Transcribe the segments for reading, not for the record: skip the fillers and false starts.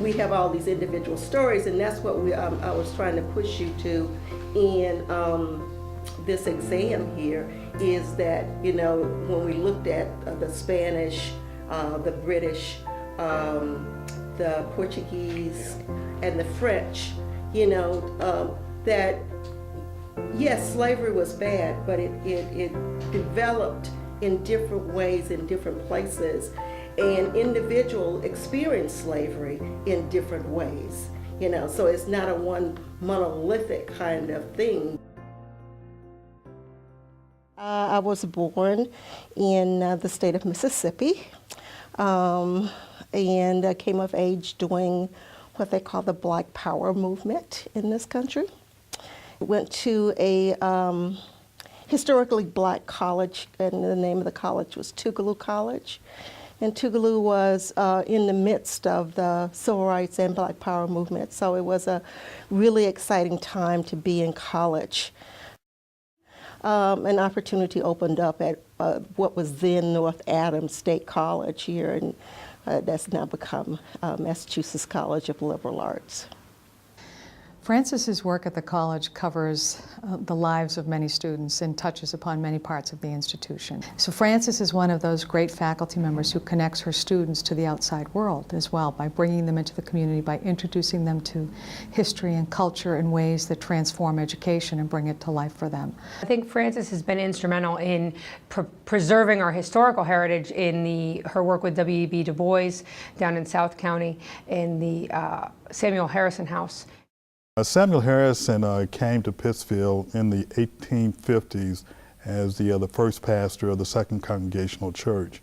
we have all these individual stories, and that's what I was trying to push you to in this exam here, is that, you know, when we looked at the Spanish, the British, the Portuguese, and the French, you know, that yes, slavery was bad, but it developed in different ways in different places, and individuals experienced slavery in different ways, you know, so it's not a one monolithic kind of thing. I was born in the state of Mississippi, and I came of age doing what they call the Black Power movement in this country. Went to a historically black college, and the name of the college was Tougaloo College. And Tougaloo was in the midst of the civil rights and Black Power movement, so it was a really exciting time to be in college. An opportunity opened up at what was then North Adams State College here, and that's now become Massachusetts College of Liberal Arts. Frances's work at the college covers the lives of many students and touches upon many parts of the institution. So Frances is one of those great faculty members who connects her students to the outside world as well, by bringing them into the community, by introducing them to history and culture in ways that transform education and bring it to life for them. I think Frances has been instrumental in preserving our historical heritage in her work with W.E.B. Du Bois down in South County in the Samuel Harrison House. Samuel Harrison came to Pittsfield in the 1850s as the first pastor of the Second Congregational Church.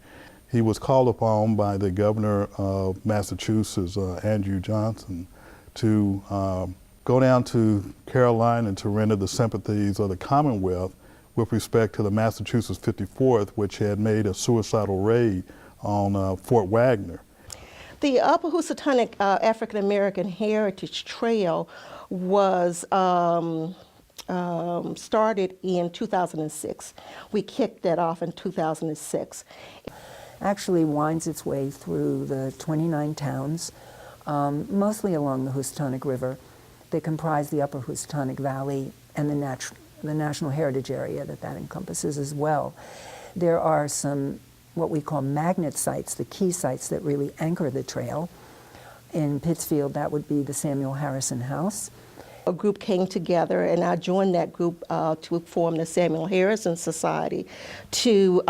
He was called upon by the governor of Massachusetts, Andrew Johnson, to go down to Carolina and to render the sympathies of the Commonwealth with respect to the Massachusetts 54th, which had made a suicidal raid on Fort Wagner. The Upper Housatonic African American Heritage Trail was started in 2006. We kicked that off in 2006. Actually winds its way through the 29 towns, mostly along the Housatonic River. They comprise the Upper Housatonic Valley and the National Heritage Area that encompasses as well. There are some what we call magnet sites, the key sites that really anchor the trail. In Pittsfield, that would be the Samuel Harrison House. A group came together, and I joined that group to form the Samuel Harrison Society to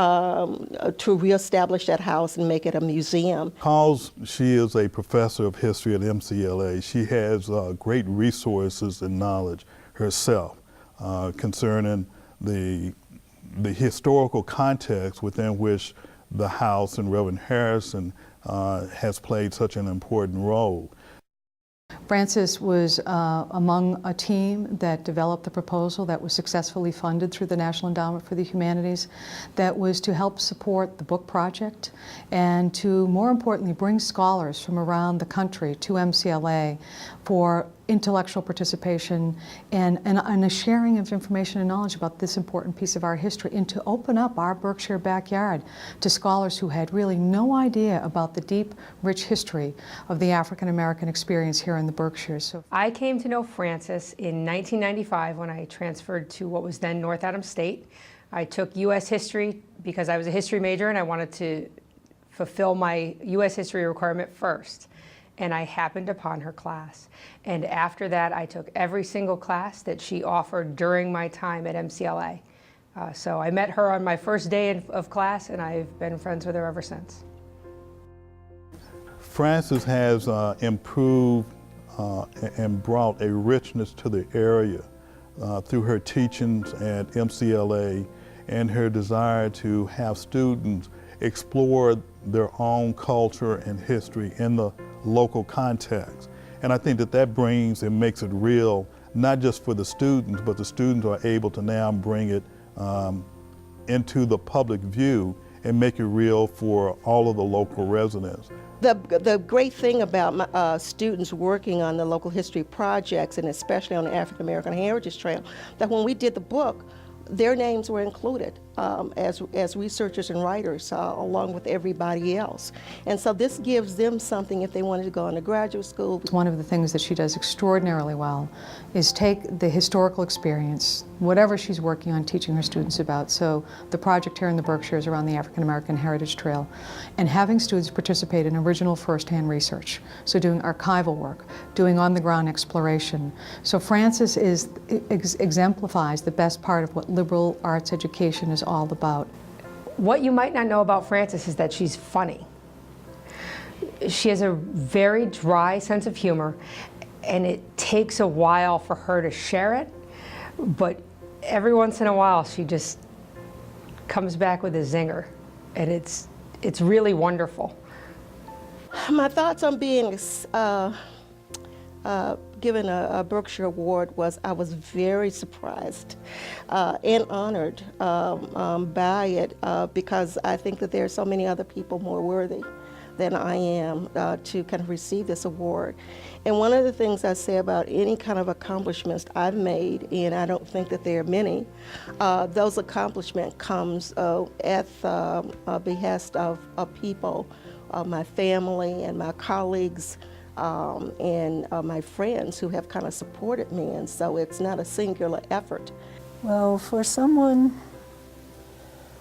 reestablish that house and make it a museum. Because she is a professor of history at MCLA, she has great resources and knowledge herself concerning the historical context within which the house and Reverend Harrison has played such an important role. Frances was among a team that developed the proposal that was successfully funded through the National Endowment for the Humanities, that was to help support the book project and to, more importantly, bring scholars from around the country to MCLA for intellectual participation and a sharing of information and knowledge about this important piece of our history, and to open up our Berkshire backyard to scholars who had really no idea about the deep, rich history of the African American experience here in the Berkshires. So I came to know Frances in 1995 when I transferred to what was then North Adams State. I took U.S. history because I was a history major and I wanted to fulfill my U.S. history requirement first. And I happened upon her class. And after that, I took every single class that she offered during my time at MCLA. So I met her on my first day of class, and I've been friends with her ever since. Frances has improved and brought a richness to the area through her teachings at MCLA and her desire to have students explore their own culture and history in the local context. And I think that brings and makes it real, not just for the students, but the students are able to now bring it into the public view and make it real for all of the local residents. The great thing about students working on the local history projects, and especially on the African American Heritage Trail, that when we did the book, their names were included. as researchers and writers along with everybody else. And so this gives them something if they wanted to go into graduate school. One of the things that she does extraordinarily well is take the historical experience, whatever she's working on teaching her students about. So the project here in the Berkshires around the African American Heritage Trail, and having students participate in original first-hand research. So doing archival work, doing on-the-ground exploration. So Frances exemplifies the best part of what liberal arts education is all about. What you might not know about Frances is that she's funny. She has a very dry sense of humor, and it takes a while for her to share it, but every once in a while she just comes back with a zinger, and it's really wonderful. My thoughts on being given a Berkshire Award was I was very surprised and honored by it because I think that there are so many other people more worthy than I am to kind of receive this award. And one of the things I say about any kind of accomplishments I've made, and I don't think that there are many, those accomplishments comes at the behest of people, my family and my colleagues, and my friends who have kind of supported me, and so it's not a singular effort. Well, for someone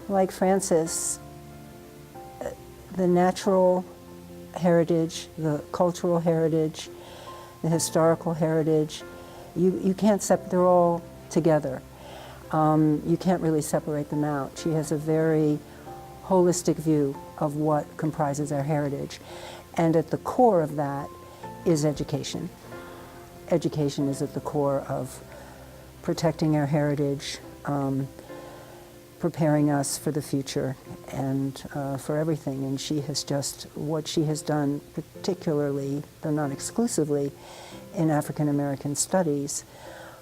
like Frances, the natural heritage, the cultural heritage, the historical heritage, you can't separate, they're all together. You can't really separate them out. She has a very holistic view of what comprises our heritage. And at the core of that is education. Education is at the core of protecting our heritage, preparing us for the future and for everything. And she has just, what she has done particularly, though not exclusively, in African American studies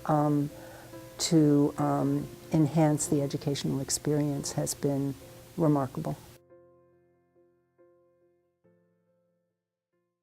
to enhance the educational experience has been remarkable.